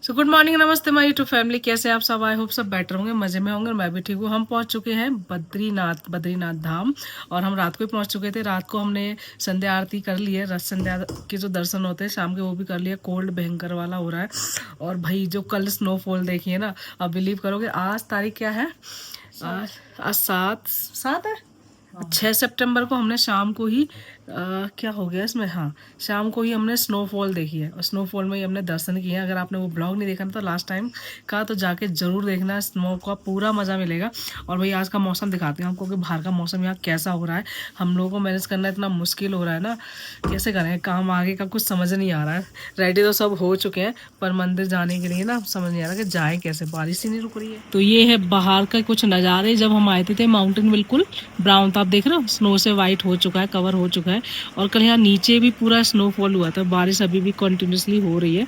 So good morning, नमस्ते my YouTube family. कैसे आप सब? आई होप सब बेटर होंगे, मजे में होंगे। मैं भी ठीक हूँ। हम पहुंच चुके हैं बद्रीनाथ धाम। और हम रात को ही पहुंच चुके थे। रात को हमने संध्या आरती कर ली है। रस संध्या के जो दर्शन होते हैं शाम के, वो भी कर लिए। कोल्ड भयंकर वाला हो रहा है। और भाई जो कल स्नोफॉल देखी है ना, आप बिलीव करोगे, आज तारीख क्या है? आज सात सात है। 6 सितंबर को हमने शाम को ही क्या हो गया इसमें, हाँ, शाम को ही हमने स्नोफॉल देखी है। और स्नोफॉल में ही हमने दर्शन किए हैं। अगर आपने वो ब्लॉग नहीं देखा ना तो लास्ट टाइम का, तो जाके ज़रूर देखना। स्नो का पूरा मज़ा मिलेगा। और भाई आज का मौसम दिखाते हैं हमको कि बाहर का मौसम यहाँ कैसा हो रहा है। हम लोगों को मैनेज करना इतना मुश्किल हो रहा है ना, कैसे करें काम आगे का, कुछ समझ नहीं आ रहा है। रेडी तो सब हो चुके हैं, पर मंदिर जाने के लिए ना समझ नहीं आ रहा कि जाए कैसे, बारिश ही नहीं रुक रही है। तो ये है बाहर का कुछ नज़ारे। जब हम आए थे माउंटेन बिल्कुल ब्राउन था, आप देख रहे हो, स्नो से वाइट हो चुका है, कवर हो चुका है। और कल यहाँ नीचे भी पूरा स्नोफॉल हुआ था। बारिश अभी भी कंटिन्यूसली हो रही है।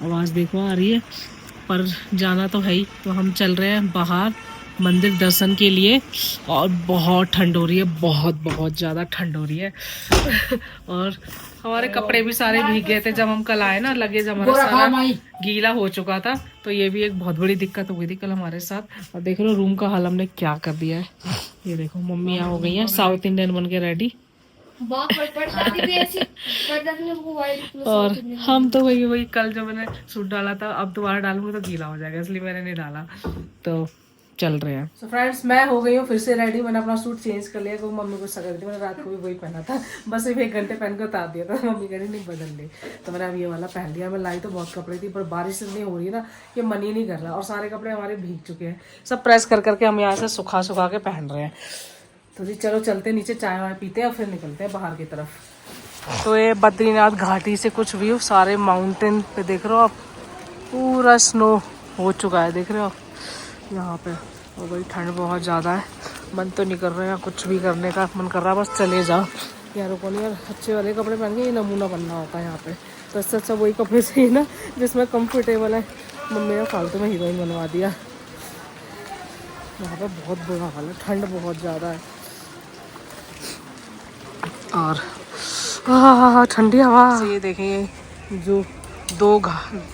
आवाज़ देखो आ रही है, पर जाना तो है ही। तो हम चल रहे हैं बाहर मंदिर दर्शन के लिए। और बहुत ठंड हो रही है, बहुत बहुत ज़्यादा ठंड हो रही है। और हमारे कपड़े भी सारे भीग गए थे जब हम कल आए ना। लगेज हमारा सारा गीला हो चुका था। तो ये भी एक बहुत बड़ी दिक्कत हो गई थी कल हमारे साथ। और देख लो रूम का हाल हमने क्या कर दिया है। ये देखो मम्मी यहाँ हो गई है साउथ इंडियन बन के रेडी। और हम तो वही कल जो मैंने सूट डाला था, अब दोबारा डालूंगी तो गीला हो जाएगा, इसलिए मैंने नहीं डाला। तो चल रहे हैं। सो फ्रेंड्स, मैं हो गई हूँ फिर से रेडी। मैंने अपना सूट चेंज कर लिया क्योंकि मम्मी को सगा दी। मैंने रात को भी वही पहना था, बस सिर्फ 1 घंटे पहन कर उतार दिया था। मम्मी कह रही नहीं बदल ले, तो मैंने अब ये वाला पहन लिया। मैं लाई तो बहुत कपड़े थी, पर बारिश इतनी हो रही है ना, ये मन ही नहीं कर रहा। और सारे कपड़े हमारे भीग चुके हैं, सब प्रेस कर करके हम यहाँ से सुखा सुखा के पहन रहे हैं। तो जी चलो चलते नीचे, चाय वाय पीते हैं और फिर निकलते हैं बाहर की तरफ। तो ये बद्रीनाथ घाटी से कुछ व्यू, सारे माउंटेन पे देख रहे हो आप, पूरा स्नो हो चुका है, देख रहे हो आप यहाँ पे। और भाई ठंड बहुत ज़्यादा है, मन तो नहीं कर रहा है कुछ भी करने का। मन कर रहा है बस चले जाओ। यारों को नहीं यार, अच्छे वाले कपड़े पहन के ये नमूना बनना होता है यहाँ पे। तो इससे अच्छा वही कपड़े चाहिए ना जिसमें कंफर्टेबल है। मम्मी ने फालतू में हीरोइन बनवा दिया। यहाँ पे बहुत बुरा हाल है, ठंड बहुत ज़्यादा है। और ठंडी हवा से ये देखें, जो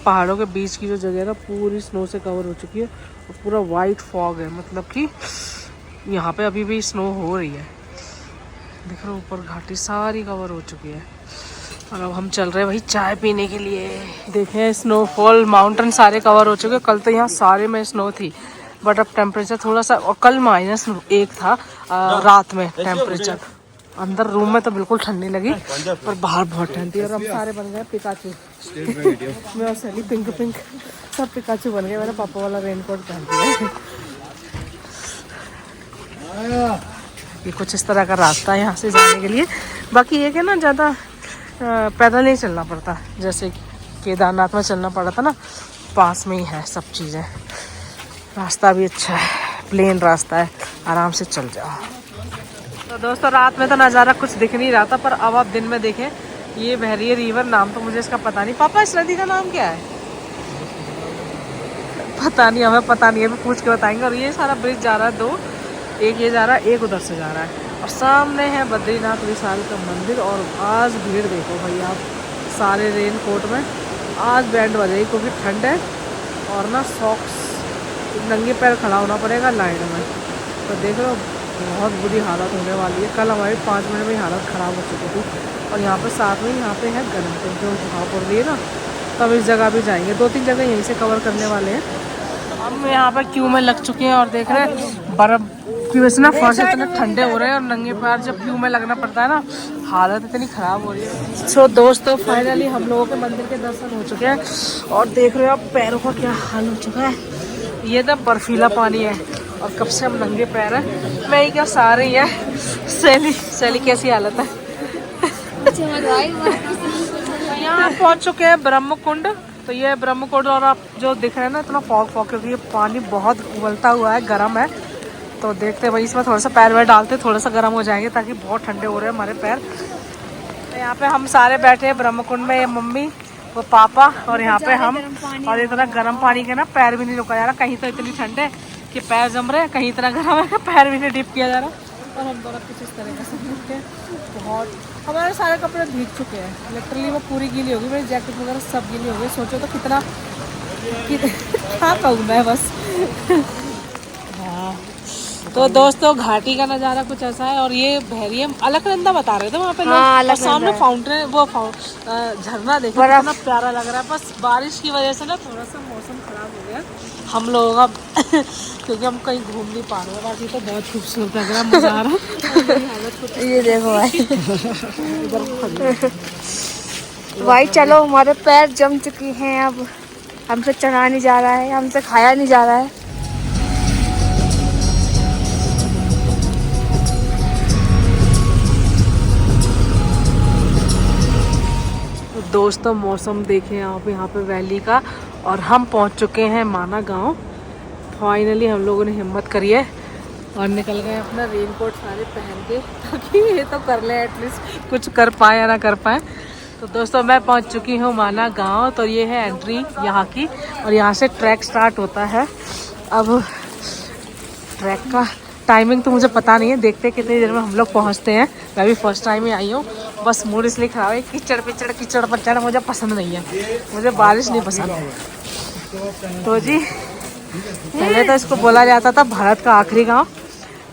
पहाड़ों के बीच की जो जगह है ना, पूरी स्नो से कवर हो चुकी है। और पूरा वाइट फॉग है, मतलब कि यहाँ पे अभी भी स्नो हो रही है। देख रहे हो ऊपर घाटी सारी कवर हो चुकी है। और अब हम चल रहे हैं भाई चाय पीने के लिए। देखें स्नोफॉल, माउंटेन सारे कवर हो चुके। कल तो यहाँ सारे में स्नो थी, बट अब टेम्परेचर थोड़ा सा, और कल -1 था रात में टेम्परेचर। अंदर रूम में तो बिल्कुल ठंड नहीं लगी, पर बाहर बहुत ठंड थी। और अब सारे बन गए पिकाचू। मैं और सैली पिंक सब पिकाचू बन गए। मैंने पापा वाला रेनकोट पहन दिया। ये कुछ इस तरह का रास्ता है यहाँ से जाने के लिए। बाकी ये कि ना ज़्यादा पैदल नहीं चलना पड़ता, जैसे केदारनाथ में चलना पड़ा था ना, पास में ही है सब चीज़ें। रास्ता भी अच्छा है, प्लेन रास्ता है, आराम से चल जाओ। तो दोस्तों रात में तो नज़ारा कुछ दिख नहीं रहा था, पर अब आप दिन में देखें, ये बह रही है रिवर। नाम तो मुझे इसका पता नहीं। पापा इस नदी का नाम क्या है? पता नहीं, हमें पता नहीं है, अभी पूछ के बताएंगे। और ये सारा ब्रिज जा रहा है दो, एक ये जा रहा है, एक उधर से जा रहा है। और सामने है बद्रीनाथ विशाल का मंदिर। और आज भीड़ देखो भाई आप, सारे रेन कोट में। आज बैंड बजेगी क्योंकि ठंड है। और ना सॉक्स, नंगे पैर खड़ा होना पड़ेगा लाइन में। तो देख लो बहुत बुरी हालत होने वाली है। कल हमारी 5 मिनट में ही हालत ख़राब हो चुकी थी। और यहाँ पर साथ में यहाँ पे है गर्म कुंड जो वहाँ पर रही है ना, तब इस जगह भी जाएंगे। 2-3 जगह यहीं से कवर करने वाले हैं। हम यहाँ पर क्यू में लग चुके हैं और देख रहे हैं बर्फ़ की वजह से ना फर्श इतने ठंडे हो रहे हैं। और नंगे पैर जब क्यू में लगना पड़ता है ना, हालत इतनी ख़राब हो रही है। सो दोस्तों फाइनली हम लोगों के मंदिर के दर्शन हो चुके हैं। और देख रहे हो आप पैरों का क्या हाल हो चुका है। ये तो बर्फीला पानी है और कब से हम नंगे पैर हैं। मैं ही क्या, सारे ही है। सैली कैसी हालत है? यहाँ पहुँच चुके हैं ब्रह्म कुंड। तो ये ब्रह्म कुंड, और आप जो दिख रहे हैं ना इतना फॉग क्योंकि ये पानी बहुत उबलता हुआ है, गर्म है। तो देखते हैं भाई, इसमें थोड़ा सा पैर वैर डालते थोड़ा सा गर्म हो जाएंगे, ताकि बहुत ठंडे हो रहे हैं हमारे पैर। तो यहाँ पे हम सारे बैठे हैं ब्रह्म कुंड में, ये मम्मी, वो पापा और यहाँ पे हम। और इतना गर्म पानी के ना पैर भी नहीं रुका जा रहा। कहीं तो इतनी ठंड है कि पैर जम रहे हैं, कहीं इतना गर्म है कि पैर भी नहीं डिप किया जा रहा। और हम दोनों कुछ इस तरह से बहुत, हमारे सारे कपड़े भीग चुके हैं। लिटरली वो पूरी गीली होगी, मेरी जैकेट वगैरह सब गीली हो गई। सोचो तो कितना क्या कहूँ मैं बस। हाँ तो दोस्तों घाटी का नज़ारा कुछ ऐसा है। और ये बहरियम अलकनंदा बता रहे थे वहाँ पे लोग। हाँ, और सामने अलकनंदा फाउंटेन वो झरना देखो कितना प्यारा लग रहा है। बस बारिश की वजह से ना थोड़ा सा मौसम खराब हो गया हम लोगों का क्योंकि हम कहीं घूम नहीं पा रहे हैं। बाकी तो बहुत खूबसूरत लग रहा है, मजा आ रहा है। ये देखो भाई। भाई चलो, हमारे पैर जम चुकी हैं, अब हमसे चढ़ा नहीं जा रहा है, हमसे खाया नहीं जा रहा है। तो दोस्तों मौसम देखें आप यहाँ पे वैली का। और हम पहुँच चुके हैं माना गांव। फाइनली हम लोगों ने हिम्मत करी है और निकल गए अपना रेनकोट सारे पहन के, ताकि ये तो कर ले एटलीस्ट कुछ कर पाए या ना कर पाए। तो दोस्तों मैं पहुंच चुकी हूँ माना गांव। तो ये है एंट्री यहाँ की और यहाँ से ट्रैक स्टार्ट होता है। अब ट्रैक का टाइमिंग तो मुझे पता नहीं है, देखते हैं कितनी देर में हम लोग पहुँचते हैं। मैं भी फर्स्ट टाइम ही आई हूँ, बस मूड इसलिए खराब है। कीचड़ पिचड़ कीचड़ पचड़ मुझे पसंद नहीं है, मुझे बारिश नहीं पसंद। तो जी पहले तो इसको बोला जाता था भारत का आखिरी गांव,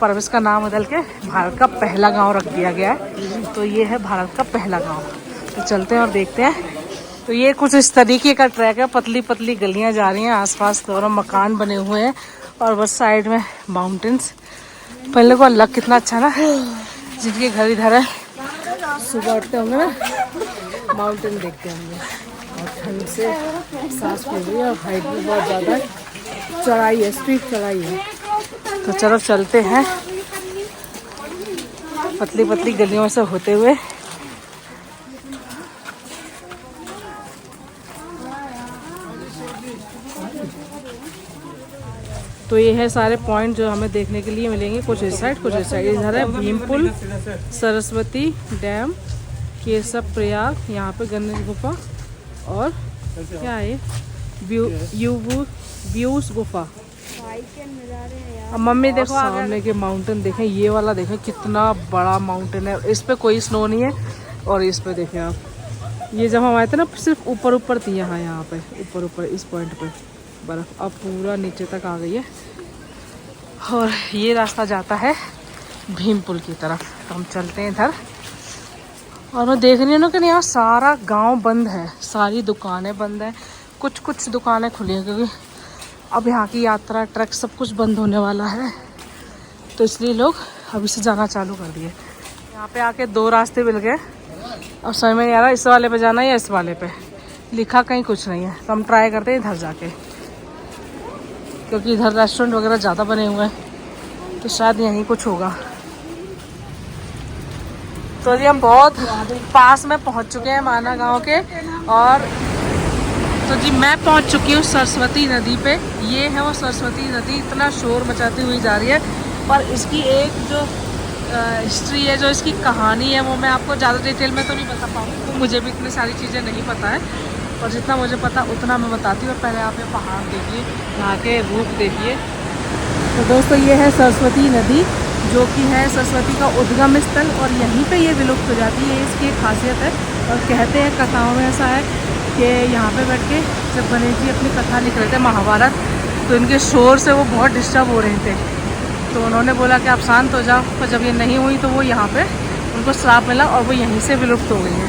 पर अब इसका नाम बदल के भारत का पहला गांव रख दिया गया है। तो ये है भारत का पहला गांव। तो चलते हैं और देखते हैं। तो ये कुछ इस तरीके का ट्रैक है, पतली पतली गलियां जा रही हैं, आसपास दोनों मकान बने हुए हैं और बस साइड में माउंटेन्स। पहले को लग कितना अच्छा ना, जिनके घर इधर है सुबह उठते होंगे ना माउंटेन देखते होंगे और ठंड से सांस फूल रही है और हाइट भी बहुत ज़्यादा है, चढ़ाई है, स्ट्रीट चढ़ाई है। तो चलो चलते हैं पतली पतली गलियों से होते हुए। तो ये है सारे पॉइंट जो हमें देखने के लिए मिलेंगे, कुछ इस साइड कुछ इस साइड। इधर है भीमपुल, सरस्वती डैम, केशव प्रयाग, यहाँ पे गणेश गुफा और क्या है व्यूज गुफा। अब मम्मी देखो सामने के माउंटेन देखें, ये वाला देखें कितना बड़ा माउंटेन है। इस पे कोई स्नो नहीं है और इस पे देखें आप, ये जब हम आए थे ना सिर्फ ऊपर ऊपर थी, यहाँ पे ऊपर ऊपर इस पॉइंट पे बर्फ, अब पूरा नीचे तक आ गई है। और ये रास्ता जाता है भीमपुल की तरफ। तो हम चलते हैं इधर। और मैं देख रही हूँ ना कि यहाँ सारा गांव बंद है, सारी दुकानें बंद हैं, कुछ कुछ दुकानें खुली हैं क्योंकि अब यहाँ की यात्रा ट्रक सब कुछ बंद होने वाला है। तो इसलिए लोग अभी से जाना चालू कर दिए। यहाँ पे आके दो रास्ते मिल गए और समझ में नहीं आ रहा इस वाले पे जाना है या इस वाले पे, लिखा कहीं कुछ नहीं है। तो हम ट्राई करते हैं इधर जाके, क्योंकि इधर रेस्टोरेंट वगैरह ज़्यादा बने हुए हैं तो शायद यहीं कुछ होगा। तो जी हम बहुत पास में पहुंच चुके हैं माना गांव के। और तो जी मैं पहुंच चुकी हूँ सरस्वती नदी पे। ये है वो सरस्वती नदी, इतना शोर मचाती हुई जा रही है। पर इसकी एक जो हिस्ट्री है, जो इसकी कहानी है, वो मैं आपको ज़्यादा डिटेल में तो नहीं बता पाऊँगी, तो मुझे भी इतनी सारी चीज़ें नहीं पता है। और जितना मुझे पता उतना मैं बताती हूँ। पहले आप ये पहाड़ देखिए, यहाँ के रूप देखिए। तो दोस्तों ये है सरस्वती नदी, जो कि है सरस्वती का उद्गम स्थल और यहीं पे ये विलुप्त हो जाती है, इसकी एक खासियत है। और कहते हैं कथाओं में ऐसा है कि यहाँ पे बैठ के जब गणेश जी अपनी कथा लिख रहे थे महाभारत, तो इनके शोर से वो बहुत डिस्टर्ब हो रहे थे। तो उन्होंने बोला कि आप शांत हो जाओ। तो जब ये नहीं हुई तो वो यहाँ पे उनको श्राप मिला और वो यहीं से विलुप्त हो गई है।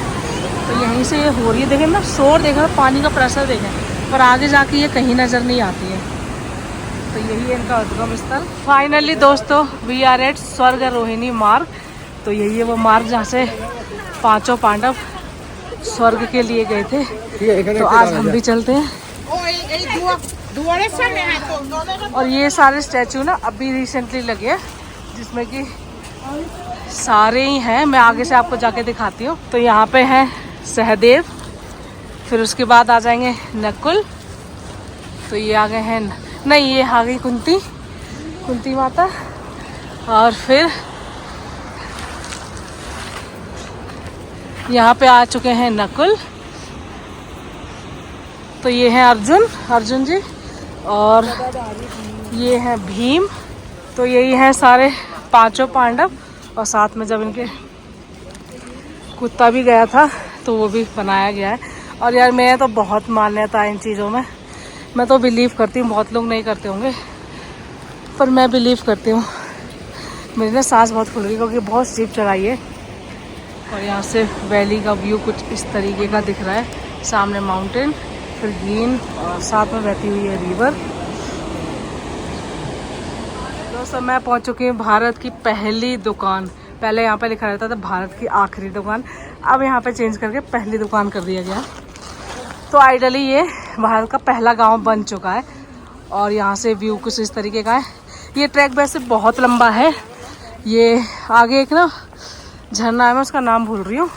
तो यहीं से ये हो रही है। देखें ना शोर, देखा पानी का प्रेशर देखें, पर आगे जाके ये कहीं नज़र नहीं आती है। तो यही है इनका उद्गम स्थल। फाइनली दोस्तों वी आर एट स्वर्ग रोहिणी मार्ग। तो यही है वो मार्ग जहाँ से पांचों पांडव स्वर्ग के लिए गए थे। तो आज हम भी चलते हैं। और ये सारे स्टैचू ना अभी रिसेंटली लगे हैं, जिसमें कि सारे ही हैं। मैं आगे से आपको जाके दिखाती हूँ। तो यहाँ पे है सहदेव, फिर उसके बाद आ जाएंगे नकुल, तो ये आ गए हैं, नहीं ये आ गई कुंती माता, और फिर यहाँ पे आ चुके हैं नकुल, तो ये हैं अर्जुन जी, और ये हैं भीम। तो यही हैं सारे पांचों पांडव। और साथ में जब इनके कुत्ता भी गया था तो वो भी बनाया गया है। और यार मैं तो बहुत मान्यता है इन चीज़ों में मैं तो बिलीव करती हूँ, बहुत लोग नहीं करते होंगे पर मैं बिलीव करती हूँ। मेरी ना सांस बहुत खुल गई क्योंकि बहुत स्टीप चढ़ाई है। और यहाँ से वैली का व्यू कुछ इस तरीके का दिख रहा है, सामने माउंटेन, फिर ग्रीन और साथ में बहती हुई है रिवर। दोस्तों मैं पहुँच चुकी हूँ भारत की पहली दुकान। पहले यहाँ पे लिखा रहता था भारत की आखिरी दुकान, अब यहाँ पे चेंज करके पहली दुकान कर दिया गया। तो आइडली ये भारत का पहला गांव बन चुका है। और यहाँ से व्यू कुछ इस तरीके का है। ये ट्रैक वैसे बहुत लंबा है। ये आगे एक ना झरना है, मैं उसका नाम भूल रही हूँ,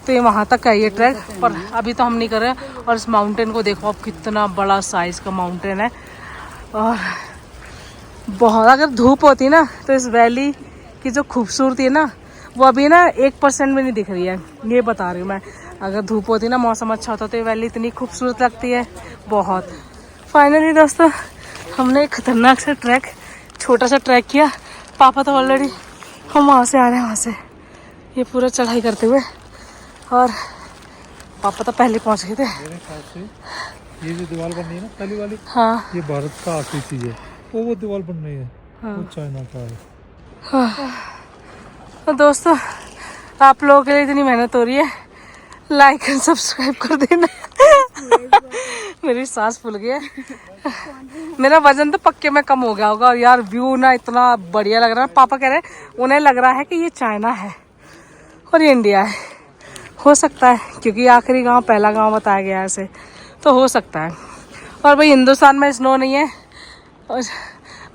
तो ये वहाँ तक है ये ट्रैक, पर अभी तो हम नहीं कर रहे हैं। और इस माउंटेन को देखो अब, कितना बड़ा साइज़ का माउंटेन है। और बहुत, अगर धूप होती ना तो इस वैली की जो खूबसूरती है ना वो अभी ना 1% भी नहीं दिख रही है, ये बता रही हूँ मैं। अगर धूप होती ना, मौसम अच्छा होता तो ये वैली इतनी खूबसूरत लगती है बहुत। फाइनली दोस्तों हमने एक खतरनाक सा ट्रैक, छोटा सा ट्रैक किया। पापा तो ऑलरेडी, हम वहाँ से आ रहे हैं, वहाँ से ये पूरा चढ़ाई करते हुए, और पापा तो पहले पहुँच गए थे। मेरे ख्याल से ये जो दीवार बन रही है ना पहली वाली, हाँ ये भारत का आखिरी चीज है। वो दीवार बन रही है, हाँ। वो चाइना का है। हाँ। तो दोस्तों आप लोगों के लिए इतनी मेहनत हो रही है, लाइक एंड सब्सक्राइब कर देना। मेरी सांस फूल गई है। मेरा वजन तो पक्के में कम हो गया होगा। और यार व्यू ना इतना बढ़िया लग रहा है। पापा कह रहे हैं उन्हें लग रहा है कि ये चाइना है और ये इंडिया है। हो सकता है क्योंकि आखिरी गांव पहला गांव बताया गया है ऐसे, तो हो सकता है। और भाई हिंदुस्तान में स्नो नहीं है, और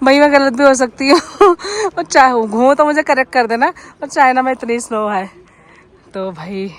भाई मैं गलत भी हो सकती हूँ। और चाहे हूँ तो मुझे करेक्ट कर देना। और चाइना में इतनी स्नो है तो भाई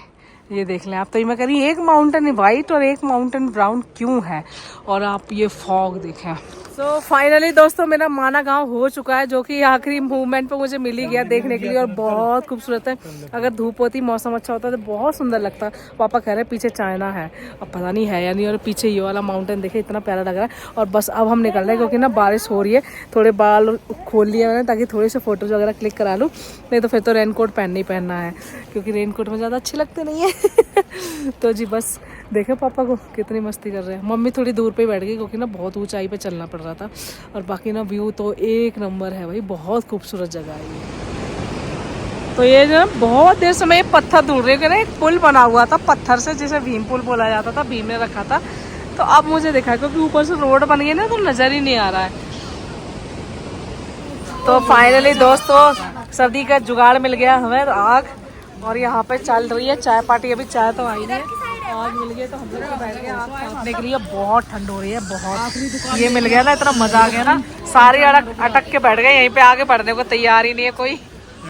ये देख लें आप। तो ये मैं कह रही एक माउंटेन वाइट और एक माउंटेन ब्राउन क्यों है। और आप ये फॉग देखें। सो फाइनली दोस्तों मेरा माना गांव हो चुका है, जो कि आखिरी मूवमेंट पे मुझे मिल ही गया देखने के लिए। और बहुत खूबसूरत है। अगर धूप होती, मौसम अच्छा होता तो बहुत सुंदर लगता। पापा कह रहे हैं पीछे चाइना है, अब पता नहीं है या नहीं। और पीछे ये वाला माउंटेन देखे, इतना प्यारा लग रहा है। और बस अब हम निकल रहे हैं क्योंकि ना बारिश हो रही है। थोड़े बाल खोल लिए मैंने ताकि थोड़े से फोटोज वगैरह क्लिक करा लूँ, नहीं तो फिर तो रेनकोट पहनना ही पहनना है, क्योंकि रेनकोट में ज़्यादा अच्छे लगते नहीं है। तो जी बस देखे पापा को कितनी मस्ती कर रहे हैं। मम्मी थोड़ी दूर पे ही बैठ गई क्योंकि ना बहुत ऊंचाई पे चलना पड़ रहा था। और बाकी ना व्यू तो एक नंबर है भाई, बहुत खूबसूरत जगह है ये। तो ये जो बहुत देर से मैं ये पत्थर ढूंढ रही हूँ। एक पुल बना हुआ था पत्थर से, जिसे भीम पुल बोला जाता था, भीम ने रखा था। तो अब मुझे देखा क्योंकि ऊपर से रोड बन गई ना तो नजर ही नहीं आ रहा है। तो फाइनली दोस्तों सर्दी का जुगाड़ मिल गया हमें, आग। और यहाँ पे चल रही है चाय पार्टी। अभी चाय तो आई नहीं है, आग मिल गई तो हम लोग बैठ गए आग खाने के लिए। बहुत ठंड हो रही है बहुत। ये मिल गया ना, इतना मजा आ गया ना, सारे अटक के बैठ गए यहीं पे, आगे बढ़ने को तैयार ही नहीं है कोई।